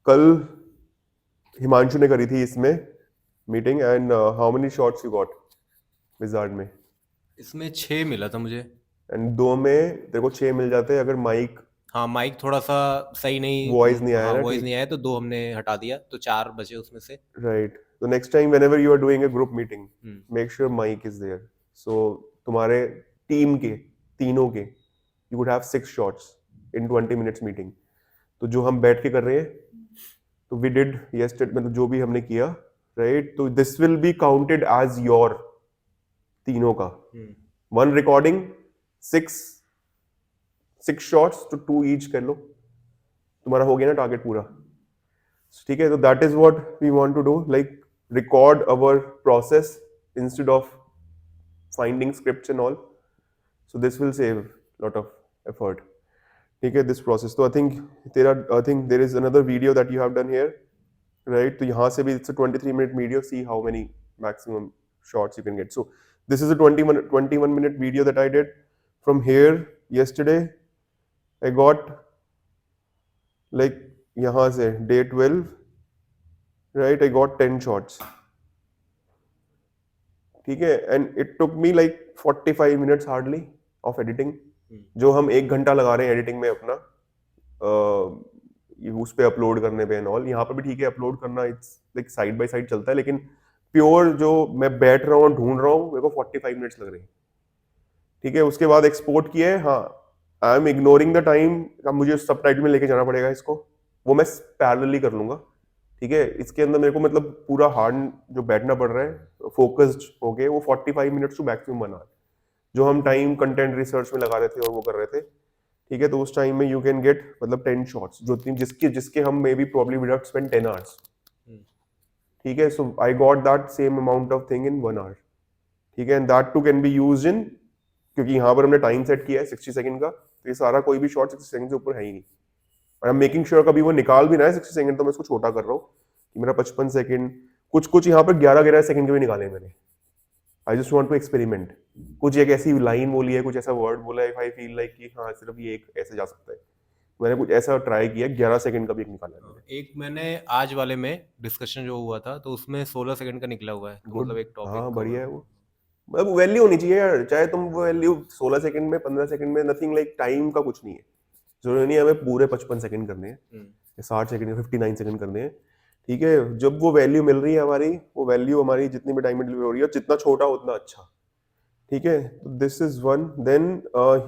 कल हिमांशु ने करी थी इसमें meeting, and how many shots you got wizard में? इसमें 6 मिला था मुझे। एंड दो में तेरे को 6 मिल जाते हैं अगर माइक हाँ, माइक थोड़ा सा सही नहीं। वॉइस नहीं आया हाँ, ना वॉइस ठीक। नहीं आया तो 2 हमने हटा दिया, तो 4 बचे उसमें से। राइट, तो next time whenever you are doing a group meeting, hmm. Make sure mic is there. So तुम्हारे टीम के तीनों के you would have 6 shots in 20 minutes meeting. तो जो हम बैठ के कर रहे हैं, तो वी डिड यस्टरडे, मतलब जो भी हमने किया, राइट, तो this will be counted as your तीनों का hmm. One recording, six six shots तो 2 ईच कर लो, तुम्हारा हो गया ना टारगेट पूरा। ठीक है, तो that is what we want to do, like record our process instead of finding scripts and all. So this will save lot of effort. ठीक है, दिस प्रोसेस, तो I think there is another video that you have done here, right? तो यहाँ से भी it's a 23 minute video, see how many maximum shots you can get. So this is a 21 minute video that I did from here yesterday. I got like यहाँ से day 12, right? I got 10 shots. ठीक है, and it took me like 45 minutes hardly of editing, हम्म। जो हम 1 घंटा लगा रहे हैं एडिटिंग में अपना, उस पे अपलोड करने पे एंड ऑल। यहाँ पे भी ठीक है, अपलोड करना it's like side by side चलता है, लेकिन प्योर जो मैं बैठ रहा हूँ ढूंढ रहा हूँ, मेरे को 45 मिनट्स लग रहे हैं। ठीक है, उसके बाद एक्सपोर्ट किया है। हाँ, I am ignoring the time, अब मुझे सब टाइटल में लेके जाना पड़ेगा इसको, वो मैं पैरेलली कर लूंगा। ठीक है, इसके अंदर मेरे को मतलब पूरा हार्ड जो बैठना पड़ रहा है फोकस्ड होके, वो 45 मिनट्स टू मैक्सिमम 1 आवर, जो हम टाइम कंटेंट रिसर्च में लगा रहे थे और वो कर रहे थे। ठीक है, तो उस टाइम में यू कैन गेट मतलब 10 शॉट्स, जो जिसके जिसके हम may be probably would have spend 10 hours. Hmm. ठीक है, so I got that same amount of thing in 1 hour. ठीक है, and that too can be use in, क्योंकि यहाँ पर हमने टाइम सेट किया है 60 सेकंड का, तो ये सारा कोई भी शॉट 60 सेकंड से ऊपर है ही नहीं। और आई एम मेकिंग श्योर कभी वो निकाल भी ना है 60 सेकंड, तो मैं इसको छोटा कर रहा हूँ कि मेरा 55 सेकंड, कुछ कुछ यहाँ पर 11-11 सेकंड के भी निकाले हैं मैंने। I just want to experiment. कुछ एक ऐसी लाइन बोली है, कुछ ऐसा वर्ड बोला है, इफ आई फील लाइक कि हाँ सिर्फ ये एक ऐसे जा सकता है, मैंने कुछ ऐसा ट्राई किया, 11 सेकंड का भी एक निकाला है मैंने। एक मैंने आज वाले में डिस्कशन जो हुआ था, तो उसमें 16 सेकंड का निकला हुआ है, तो गुड, मतलब एक टॉपिक हाँ कवर बढ़िया है हो वो। मतलब वैल्यू होनी चाहिए यार, चाहे तुम वो वैल्यू 16 सेकंड में, 15 सेकंड में, नथिंग लाइक टाइम का कुछ नहीं है। जरूरी नहीं है हमें पूरे 55 सेकंड करने हैं, गया। 60 सेकंड, 59 सेकंड करने हैं। ठीक है, जब वो वैल्यू मिल रही है हमारी, वो वैल्यू हमारी जितनी भी टाइम में डिलीवर हो रही है, जितना छोटा उतना अच्छा। ठीक है, तो this is one, then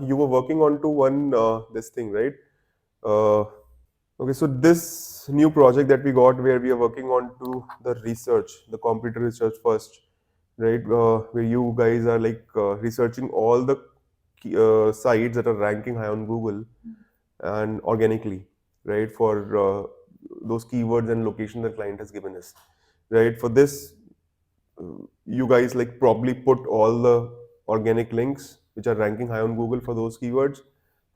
you were working on two one this thing, right? Okay, so this new project that we got, where we are working on to the research, the computer research first, right? Where you guys are like researching all the sites that are ranking high on Google and organically, right? For those keywords and location the client has given us, right? For this, you guys like probably put all the organic links which are ranking high on Google for those keywords.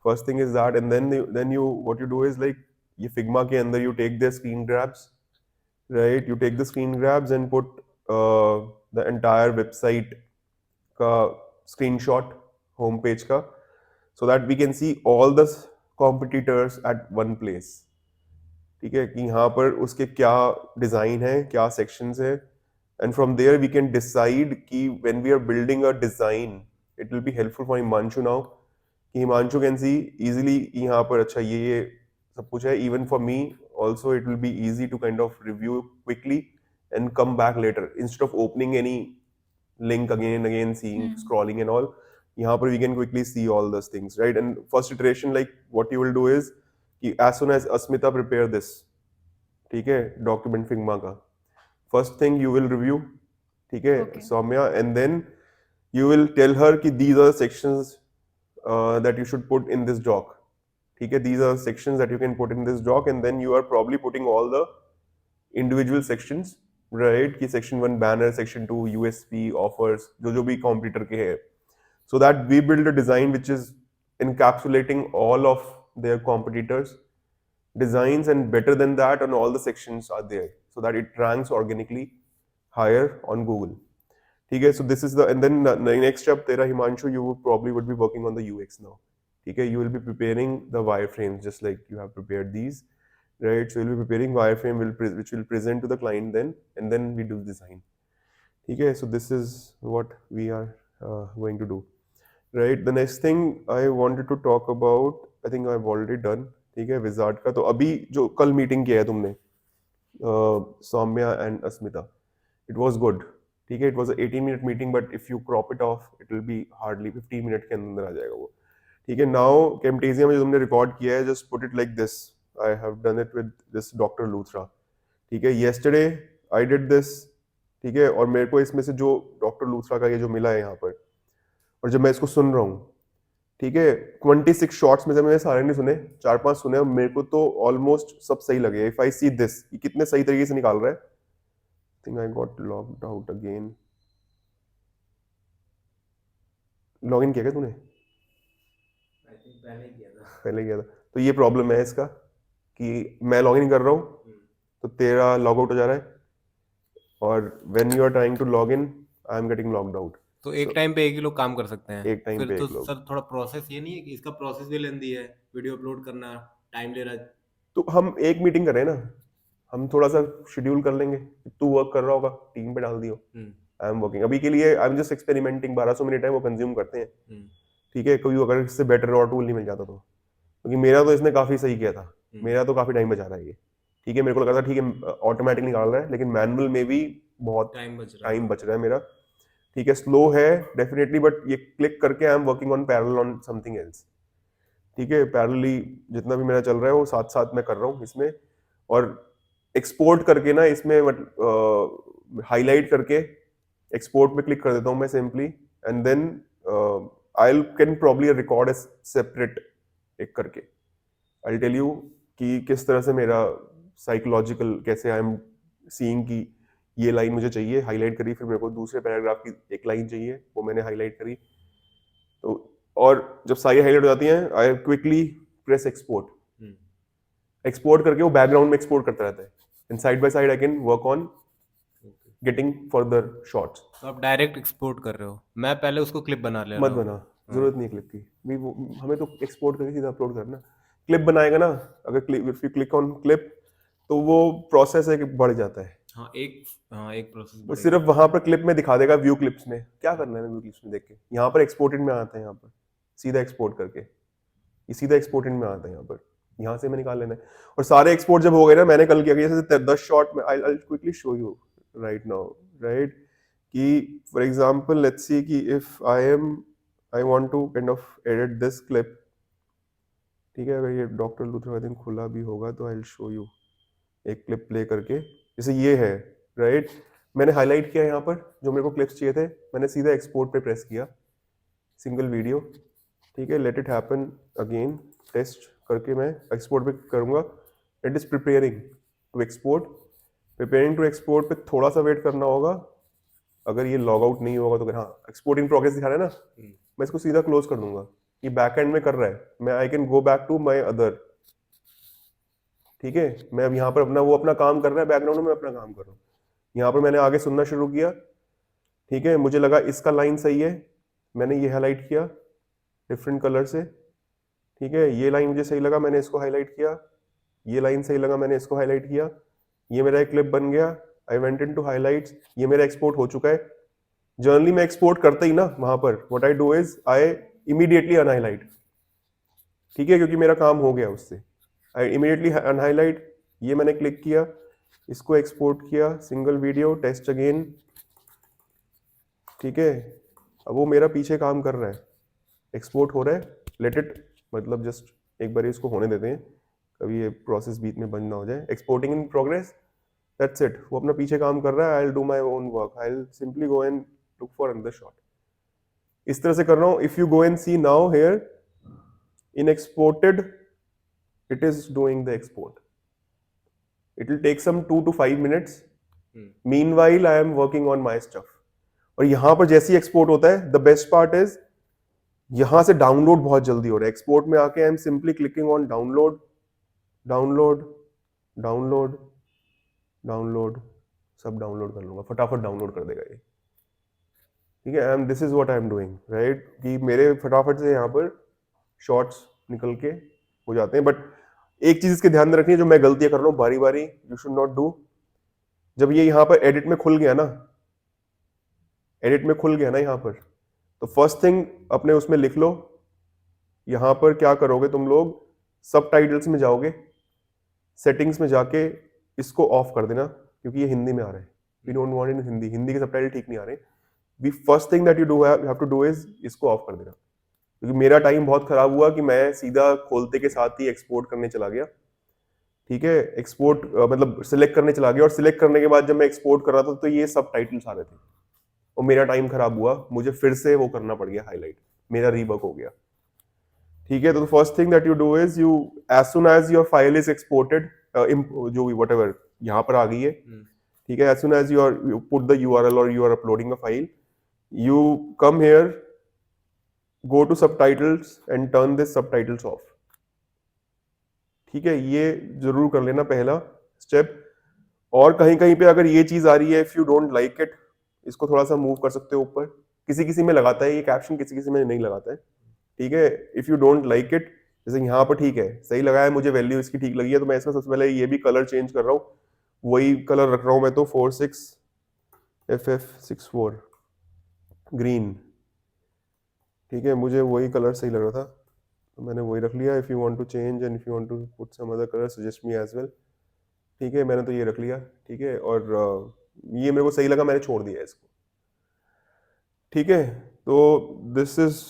First thing is that, and then you what you do is like, ये Figma के अंदर you take the screen grabs, right? You take the screen grabs and put the entire website का screenshot home page का, so that we can see all the competitors at one place. ठीक है, कि यहाँ पर उसके क्या डिजाइन है, क्या सेक्शंस है, and from there we can decide कि when we are building a design, it will be helpful for Himanshu now, कि हिमांशु कैन सी इजीली यहाँ पर अच्छा ये सब कुछ है। Even for me also it will be easy to kind of review quickly and come back later instead of opening any link again and again, seeing scrolling and all. यहाँ पर we can quickly see all those things, right? And first iteration, like what you will do is कि as soon as Asmita prepare this, ठीक है, document Figma का, first thing you will review, ठीक है, Okay. Saumya, and then you will tell her कि these are the sections that you should put in this doc. ठीक है, these are sections that you can put in this doc, and then you are probably putting all the individual sections, right? कि section 1 banner, section 2 USP offers, जो जो भी competitor के हैं, so that we build a design which is encapsulating all of their competitors designs, and better than that, and all the sections are there, so that it ranks organically higher on Google. ठीक है, so this is the, and then the next step तेरा Himanshu, you probably would be working on the UX now. ठीक है, you will be preparing the wireframes just like you have prepared these, right? So we'll be preparing wireframe which will present to the client then, and then we do design. Okay, so this is what we are going to do, right? The next thing I wanted to talk about, I think I've already done. ठीक है, wizard का तो अभी जो कल meeting किया है तुमने Saumya and Asmita, it was good. ठीक है, it was 18-minute meeting, but if you crop it off it will be hardly 15 minute के अंदर आ जाएगा वो. ठीक है, नाउ कैम्टेसिया में जो तुमने रिकॉर्ड किया है, just put it like this. I have done it with this doctor Luthra. ठीक है, येस्टरडे आई डिड दिस. ठीक है, और मेरे को इसमें से जो डॉक्टर लूथरा का ये जो मिला है यहाँ पर, और जब मैं इसको सुन रहा हूँ, ठीक है, 26 शॉट्स में से मैंने सारे नहीं सुने, 4-5 सुने, और मेरे को तो ऑलमोस्ट सब सही लगे. इफ आई सी दिस, कितने सही तरीके से निकाल रहा है. Think I got logged out again. Login किया क्या तूने? आई थिंक पहले किया था. पहले किया था. तो ये प्रॉब्लम है इसका कि मैं लॉगिन कर रहा हूँ तो तेरा लॉग आउट हो जा रहा है, और when you are trying to log in I am getting logged out. तो एक टाइम पे एक ही लोग काम कर सकते हैं? एक टाइम फिर पे तो एक लोग. सर थोड़ा प्रोसेस ये नहीं है कि इसका प्रोसेस भी लेंदी है, वीडियो अपलोड करना टाइम ले रहा है? तो हम एक मीटिंग कर रहे हैं ना, हम थोड़ा सा शेड्यूल कर लेंगे. तू वर्क कर रहा होगा, टीम पे डाल दियो. I am working. अभी के लिए I am just experimenting. 1200 minute है वो कंज्यूम करते हैं. ठीक है, कोई अगर इससे बेटर और टूल नहीं मिल जाता तो, क्योंकि मेरा तो इसने काफी सही किया था. मेरा तो काफी टाइम बचा रहा है ये. ठीक है, मेरे को लगा था ठीक है ऑटोमेटिक निकाल रहा है, लेकिन मैनुअल में भी बहुत टाइम बच रहा है मेरा. ठीक है, स्लो है डेफिनेटली, बट ये क्लिक करके I am working on parallel on something else. ठीक है, पैरेलली जितना भी मेरा चल रहा है वो साथ साथ मैं कर रहा हूँ इसमें, और एक्सपोर्ट करके ना इसमें हाईलाइट करके एक्सपोर्ट पे क्लिक कर देता हूँ मैं simply, and then I can probably record as separate एक करके. आई टेल यू कि किस तरह से मेरा साइकोलॉजिकल कैसे आई एम सीइंग कि ये लाइन मुझे चाहिए, हाईलाइट करी, फिर मेरे को दूसरे पैराग्राफ की एक लाइन चाहिए, वो मैंने हाईलाइट करी. तो और जब सारी हाईलाइट हो जाती हैं, I quickly press export. Export करके वो बैकग्राउंड में एक्सपोर्ट करता रहता है, and side by side I can work on getting further shots. तो आप डायरेक्ट एक्सपोर्ट कर रहे हो? मैं पहले उसको क्लिप बना ले मत रहा हूँ. बना, जरूरत नहीं क्लिप की भी. हमें तो एक्सपोर्ट करके सीधा अपलोड करना. क्लिप बनाएगा ना, अगर if you click on clip तो वो प्रोसेस है कि बढ़ जाता है. हाँ एक प्रोसेस वो सिर्फ वहां पर क्लिप में दिखा देगा, व्यू क्लिप्स में. क्या करना है व्यू क्लिप्स में देख के? यहाँ पर एक्सपोर्टेड में आता है, यहाँ पर सीधा एक्सपोर्ट करके ये सीधा एक्सपोर्टेड में आता है. यहाँ पर यहाँ से मैं निकाल लेना है. और सारे एक्सपोर्ट जब हो गए ना, मैंने कल किया जैसे 10 शॉट में, I quickly show you right now, right, कि फॉर एग्जांपल लेट्स सी कि if I want to kind of edit this clip. ठीक है, अगर ये डॉक्टर लूथरा आई थिंक खुला भी होगा तो आई विल शो यू एक क्लिप प्ले करके. जैसे ये है, राइट, मैंने हाईलाइट किया यहाँ पर जो मेरे को क्लिप्स चाहिए थे, मैंने सीधा एक्सपोर्ट पे प्रेस किया, सिंगल वीडियो. ठीक है, let it happen again, test करके मैं एक्सपोर्ट पे करूँगा. It is preparing to export. Preparing to export पे थोड़ा सा वेट करना होगा. अगर ये लॉग आउट नहीं होगा तो हाँ, एक्सपोर्टिंग प्रोग्रेस दिखा रहा है ना, मैं इसको सीधा क्लोज कर दूंगा. ये बैक एंड में कर रहा है, मैं I can go back to my other. ठीक है, मैं अब यहाँ पर अपना वो अपना काम कर रहा है बैकग्राउंड में, मैं अपना काम कर रहा हूँ. यहाँ पर मैंने आगे सुनना शुरू किया. ठीक है, मुझे लगा इसका लाइन सही है, मैंने ये हाईलाइट किया डिफरेंट कलर से. ठीक है, ये लाइन मुझे सही लगा, मैंने इसको हाईलाइट किया. ये लाइन सही लगा, मैंने इसको हाईलाइट किया. ये मेरा एक क्लिप बन गया. I went into highlights. ये मेरा एक्सपोर्ट हो चुका है. जनरली मैं एक्सपोर्ट करता ही ना वहां पर, what I do is I immediately unhighlight. ठीक है, क्योंकि मेरा काम हो गया उससे. I immediately unhighlight. ये मैंने क्लिक किया, इसको एक्सपोर्ट किया, सिंगल वीडियो, टेस्ट अगेन. ठीक है, अब वो मेरा पीछे काम कर रहा है, एक्सपोर्ट हो रहा है. लेट इट, मतलब जस्ट एक बार इसको होने देते हैं, कभी ये प्रोसेस बीच में बंद ना हो जाए. Exporting in progress, that's it. वो अपना पीछे काम कर रहा है. I will do my own work. I will simply go and look for another shot. इस तरह से कर रहा हूँ. If you go and see now here in exported, it is doing the export. It will take some 2 to 5 minutes. Meanwhile I am working on my stuff. और यहाँ पर जैसे ही एक्सपोर्ट होता है, द बेस्ट पार्ट इज यहाँ से download बहुत जल्दी हो रहा है. एक्सपोर्ट में आके I am simply clicking on download, download, download, download, सब डाउनलोड कर लूंगा, फटाफट डाउनलोड कर देगा ये. ठीक है, and this is what I am doing, right, कि मेरे फटाफट से यहाँ पर शॉर्ट्स निकल के हो जाते हैं. बट एक चीज इसके ध्यान में रखनी है, जो मैं गलतियां कर रहा हूँ बारी बारी, यू शुड नॉट डू। जब ये यहाँ पर एडिट में खुल गया ना, एडिट में खुल गया ना यहाँ पर, तो फर्स्ट थिंग अपने उसमें लिख लो। यहाँ पर क्या करोगे तुम लोग, सब टाइटल्स में जाओगे, सेटिंग्स में जाके इसको ऑफ कर देना, क्योंकि ये हिंदी में आ रहा है। We don't want in Hindi, Hindi के सबटाइटल ठीक नहीं आ रहे। We first thing that you have to do is इसको ऑफ कर देना, क्योंकि मेरा टाइम बहुत खराब हुआ कि मैं सीधा खोलते के साथ ही एक्सपोर्ट करने चला गया। ठीक है, एक्सपोर्ट मतलब सिलेक्ट करने चला गया, और सिलेक्ट करने के बाद जब मैं एक्सपोर्ट कर रहा था तो ये सब टाइटल्स आ रहे थे, और मेरा टाइम खराब हुआ, मुझे फिर से वो करना पड़ गया हाईलाइट, मेरा रीबक हो गया। ठीक है, तो first thing that you do is you, as soon as your file is exported, जो भी वट एवर यहाँ पर आ गई है, ठीक है, as soon as you put the URL और you are uploading a file, you come here, go to subtitles and turn this subtitles off। ठीक है, ये जरूर कर लेना पहला स्टेप। और कहीं कहीं पे अगर ये चीज आ रही है, if you don't like it, इसको थोड़ा सा मूव कर सकते हो ऊपर। किसी किसी में लगाता है ये कैप्शन, किसी किसी में नहीं लगाता है। ठीक है, if you don't like it, जैसे यहाँ पर ठीक है, सही लगा है, मुझे वैल्यू इसकी ठीक लगी है, तो मैं इसका सबसे पहले ये भी कलर चेंज कर रहा हूँ, वही कलर रख रहा हूँ मैं, तो 46FF64 ग्रीन। ठीक है, मुझे वही कलर सही लग रहा था, तो मैंने वही रख लिया। If you want to change and if you want to put some other colour, suggest me as well. ठीक है, मैंने तो ये रख लिया। ठीक है, और ये मेरे को सही लगा, मैंने छोड़ दिया इसको। ठीक है, तो this is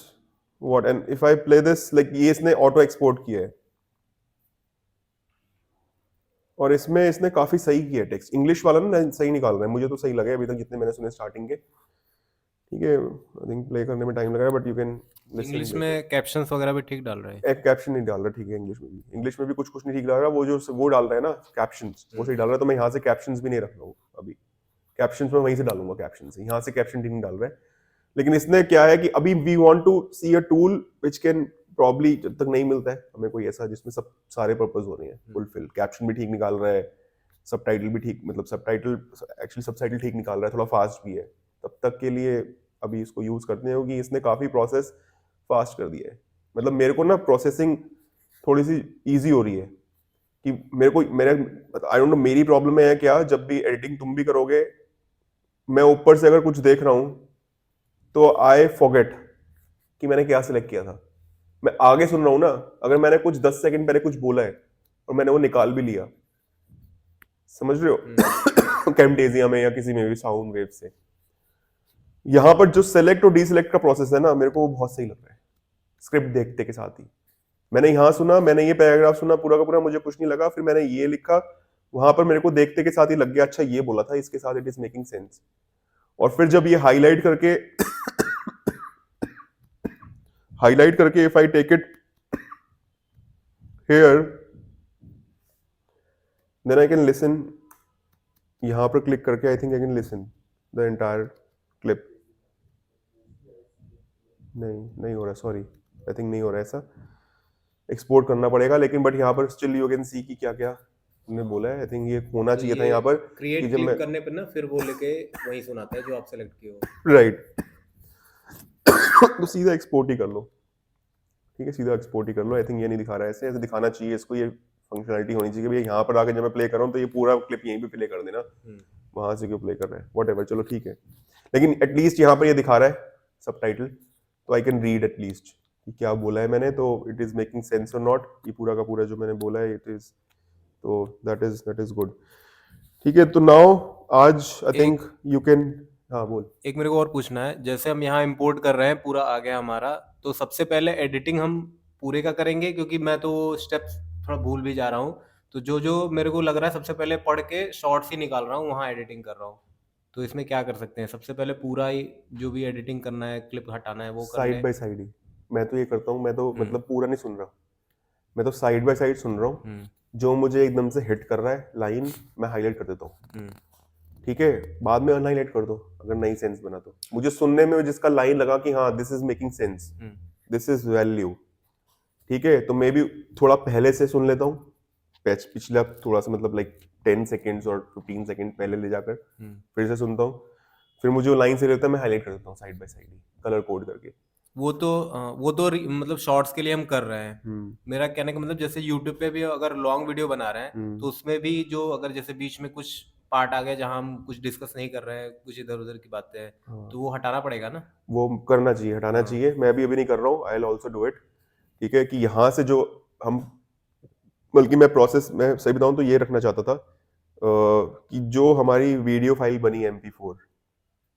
what, and if I play this, like ये इसने ऑटो एक्सपोर्ट किया है, और इसमें इसने काफी सही किया है टेक्स्ट। इंग्लिश वाला ना सही निकाल रहा है, मुझे तो सही लगा अभी तक जितने मैंने सुने स्टार्टिंग के। ठीक है, आई थिंक प्ले करने में टाइम लग रहा है, बट यू कैन इंग्लिश में कैप्शंस वगैरह भी ठीक डाल रहे हैं। एक कैप्शन नहीं डाल रहा, ठीक है, इंग्लिश में भी कुछ कुछ नहीं ठीक डाल रहा, वो जो वो डाल रहा है ना कैप्शंस, वो सही डाल रहा है। तो मैं यहाँ से कैप्शंस भी नहीं रख रहा हूँ अभी, कैप्शंस में वहीं से डालूंगा, कैप्शन से यहाँ से कैप्शन ठीक नहीं डाल रहा है। लेकिन इसने क्या है कि अभी we want to see a tool which can probably, जब तक नहीं मिलता है हमें कोई ऐसा जिसमें सब सारे पर्पस हो रहे हैं फुलफिल, कैप्शन भी ठीक निकाल रहा है, सबटाइटल भी ठीक, मतलब सबटाइटल एक्चुअली सबटाइटल ठीक निकाल रहा है, थोड़ा फास्ट भी है, तब तक के लिए अभी इसको यूज करते हैं, क्योंकि इसने काफी प्रोसेस फास्ट कर दिया है। मतलब मेरे को ना प्रोसेसिंग थोड़ी सी इजी हो रही है, कि मेरे को मेरे आई डोंट नो मेरी प्रॉब्लम है क्या, जब भी एडिटिंग तुम भी करोगे, मैं ऊपर से अगर कुछ देख रहा हूं तो आई फॉरगेट कि मैंने क्या सिलेक्ट किया था। मैं आगे सुन रहा हूं ना, अगर मैंने कुछ 10 सेकंड पहले कुछ बोला है और मैंने वो निकाल भी लिया, समझ रहे हो, कैमटेजिया में या किसी में भी साउंड वेव से, यहां पर जो सेलेक्ट और डीसेलेक्ट का प्रोसेस है ना, मेरे को वो बहुत सही लग रहा है स्क्रिप्ट देखते के साथ ही। मैंने यहाँ सुना, मैंने ये पैराग्राफ सुना पूरा का पूरा, मुझे कुछ नहीं लगा, फिर मैंने ये लिखा, वहां पर मेरे को देखते के साथ ही लग गया, अच्छा ये बोला था, इसके साथ इट इज मेकिंग सेंस। और फिर जब ये हाईलाइट करके if I take it here, then I can listen, यहां पर क्लिक करके I think I can listen the entire clip. नहीं हो रहा, सॉरी, आई थिंक नहीं हो रहा ऐसा, एक्सपोर्ट करना पड़ेगा। लेकिन बट यहाँ पर स्टिल यू कैन सी कि क्या क्या हमने बोला है। आई थिंक ये होना तो चाहिए था ये यहाँ पर, क्रिएट कि जब क्लिप मैं करने पर ना फिर वो लेके वहीं सुनाता है जो आप सेलेक्ट किए हो। राइट तो सीधा एक्सपोर्ट ही कर लो। ठीक है, सीधा एक्सपोर्ट ही कर लो। आई थिंक ये नहीं दिखा रहा है, ऐसे ऐसे दिखाना चाहिए इसको, ये फंक्शनलिटी होनी चाहिए कि भैया यहाँ पर आके जब मैं प्ले कर रहा हूँ तो ये पूरा क्लिप यहीं पे प्ले कर देना, वहां से क्यों प्ले कर रहा है, व्हाटएवर, चलो ठीक है। लेकिन एटलीस्ट यहाँ पर ये दिखा रहा है सबटाइटल, तो आई कैन रीड एटलीस्ट कि क्या बोला है मैंने, तो इट इज मेकिंग सेंस और नॉट, ये पूरा का पूरा जो मैंने बोला है इट इज, तो दैट इज गुड। ठीक है, तो नाउ आज आई थिंक यू कैन, हाँ बोल। एक मेरे को और पूछना है, जैसे हम यहाँ इंपोर्ट कर रहे हैं, पूरा आ गया हमारा, तो सबसे पहले एडिटिंग हम पूरे का करेंगे, क्योंकि मैं तो स्टेप्स थोड़ा भूल भी जा रहा हूँ, तो जो जो मेरे को लग रहा है सबसे पहले पढ़ के शॉर्ट्स ही निकाल रहा हूँ, वहाँ एडिटिंग कर रहा हूँ। तो इसमें क्या कर सकते हैं, सबसे पहले पूरा ही जो भी एडिटिंग करना है, क्लिप हटाना है, वो कर साइड लें। बाय साइड ही मैं तो ये करता हूँ, मैं तो मतलब पूरा नहीं सुन रहा, मैं तो साइड बाय साइड सुन रहा हूँ, जो मुझे एकदम से हिट कर रहा है लाइन, मैं हाईलाइट कर देता हूँ। ठीक है, बाद में अनहाईलाइट कर दो अगर नहीं सेंस बना तो। मुझे सुनने में जिसका लाइन लगा कि हाँ this is making sense, this is value, ठीक है, तो मैं भी थोड़ा पहले से सुन लेता हूँ, पिछला थोड़ा सा, मतलब लाइक 10 सेकेंड्स और 15 सेकेंड पहले ले जाकर फिर से सुनता हूँ, फिर मुझे वो लाइन से लेता है, मैं हाईलाइट कर देता हूँ side by side he, colour code करके। वो तो मतलब शॉर्ट्स के लिए हम कर रहे हैं। हम्म मेरा कहने का मतलब जैसे यूट्यूब पे भी अगर लॉन्ग वीडियो बना रहे हैं हम्म तो उसमें भी जो अगर जैसे बीच में कुछ पार्ट आ गया जहाँ हम कुछ डिस्कस नहीं कर रहे हैं, कुछ इधर उधर की बातें हैं, हाँ, तो वो हटाना पड़ेगा ना। वो करना चाहिए, हटाना हाँ। चाहिए। मैं भी अभी नहीं कर रहा हूँ, I will also do it. ठीक है, कि यहाँ से जो हम, बल्कि मैं प्रोसेस में सही बताऊँ तो ये रखना चाहता था, कि जो हमारी वीडियो फाइल बनी है MP4,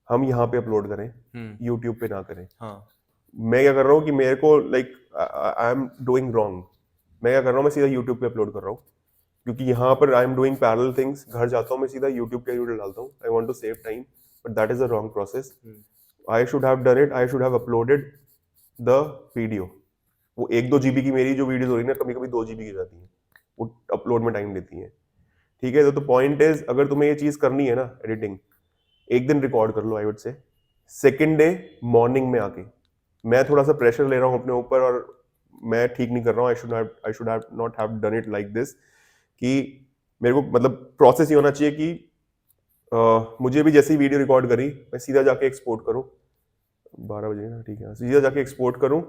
हम यहाँ पे अपलोड करें, हम्म। यूट्यूब पे ना करें। हाँ। मैं क्या कर रहा हूँ कि मेरे को like I am doing wrong. मैं क्या कर रहा हूँ, मैं सीधा यूट्यूब पे अपलोड कर रहा हूँ, क्योंकि यहाँ पर I am doing parallel things. घर जाता हूँ, मैं सीधा यूट्यूब पे वीडियो डालता हूँ, I want to save time, but that is a wrong process. Hmm. I should have done it, I should have uploaded the video. वो 1-2 GB की मेरी जो वीडियोस हो रही है ना, कभी कभी 2 GB की जाती है, वो अपलोड में टाइम लेती है। ठीक है, तो पॉइंट इज, अगर तुम्हें ये चीज करनी है ना, एडिटिंग, एक दिन रिकॉर्ड कर लो, I would say second day morning में आके। मैं थोड़ा सा प्रेशर ले रहा हूँ अपने ऊपर, और मैं ठीक नहीं कर रहा हूँ। आई should have not have done it like this, कि मेरे को मतलब प्रोसेस ये होना चाहिए कि मुझे भी जैसे ही वीडियो रिकॉर्ड करी, मैं सीधा जाके एक्सपोर्ट करूँ। 12 बजे ना, ठीक है, सीधा जाके एक्सपोर्ट करूँ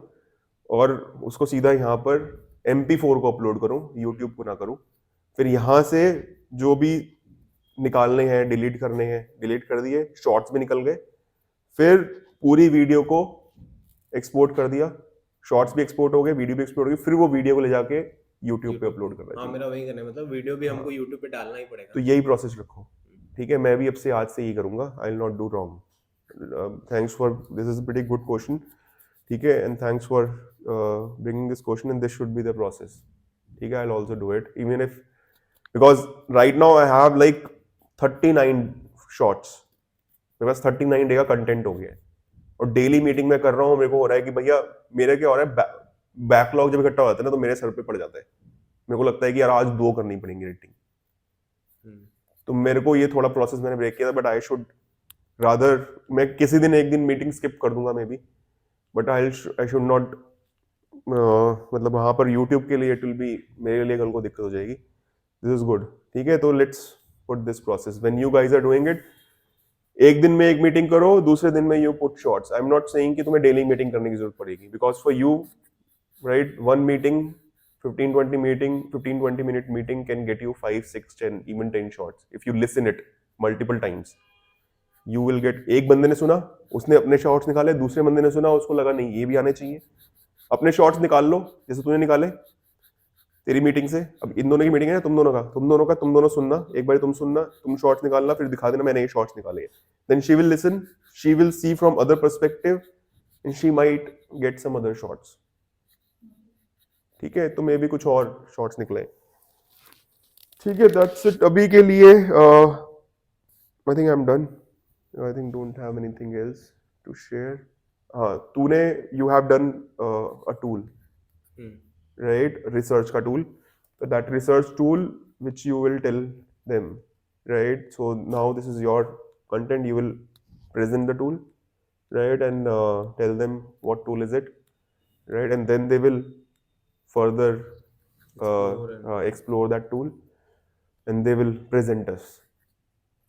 और उसको सीधा यहाँ पर MP4 को अपलोड करूँ, यूट्यूब को ना करूँ। फिर यहाँ से जो भी निकालने हैं, डिलीट करने हैं, डिलीट कर दिए, शॉर्ट्स भी निकल गए। फिर पूरी वीडियो को एक्सपोर्ट कर दिया, शॉर्ट्स भी एक्सपोर्ट हो गए, वीडियो भी एक्सपोर्ट हो गई, फिर वो वीडियो को ले जाके यूट्यूब पे यूट्यूब पे। अपलोड करना हाँ, चाहिए। मेरा वही करना है, मतलब वीडियो भी हाँ, हमको यूट्यूब पे डालना ही पड़ेगा तो ना। यही प्रोसेस रखो। ठीक है, मैं भी अब से आज से यही करूंगा, I will not do wrong. Thanks for this, is very good question. ठीक है, and thanks for bringing this question, and this should be the process. ठीक है, I will also do it, even if, because right now I have like 39 shorts, मेरे पास 39 day का content हो गया है। और डेली मीटिंग में कर रहा हूँ, मेरे को हो रहा है कि भैया, मेरे क्या हो रहा है, बैकलॉग जब इकट्ठा हो जाता है ना, तो मेरे सर पे पड़ जाता है। मेरे को लगता है कि यार आज 2 करनी पड़ेंगी एडिटिंग। हम्म। तो मेरे को ये थोड़ा प्रोसेस मैंने ब्रेक किया था, बट आई शुड रादर, मैं किसी दिन एक दिन मीटिंग स्किप कर दूंगा may be, but I should not, मतलब वहां पर यूट्यूब के लिए इट विल बी, मेरे लिए कल को दिक्कत हो जाएगी। This is good. ठीक है, तो let's put this process when you guys are doing it. एक दिन में एक मीटिंग करो, दूसरे दिन में you put shorts. I am not saying कि तुम्हें डेली मीटिंग करने की जरूरत पड़ेगी, because for you, right, one meeting, 15-20 meeting can get you 5-6-10 even 10 shots if you listen it multiple times. You will get, एक बंदे ने सुना, उसने अपने शॉर्ट्स निकाले, दूसरे बंदे ने सुना, उसको लगा नहीं ये भी आने चाहिए, अपने शॉर्ट्स निकाल लो जैसे तूने निकाले तेरी मीटिंग से। अब इन दोनों की मीटिंग है, तुम दोनों सुनना, एक बार तुम सुनना, तुम शॉर्ट्स निकालना, फिर दिखा देना मैंने ये शॉर्ट्स निकाले। Then she will listen, she will see from other perspective, and she might get some other shorts. ठीक है, तो मे भी कुछ और शॉर्ट्स निकले। ठीक है, दैट्स इट अभी के लिए। I think I am done, I think don't have anything else to share. हाँ, तूने, you have done a tool, hmm. right, research ka tool. So that research tool which you will tell them, right, so now this is your content, you will present the tool, right, and tell them what tool is it, right, and then they will further explore and explore that tool, and they will present us.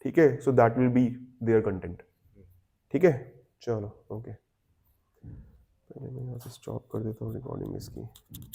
ठीक है, so that will be their content. ठीक है, चलो, okay, पहले मैं यहाँ से stop कर देता हूँ रिकॉर्डिंग इसकी।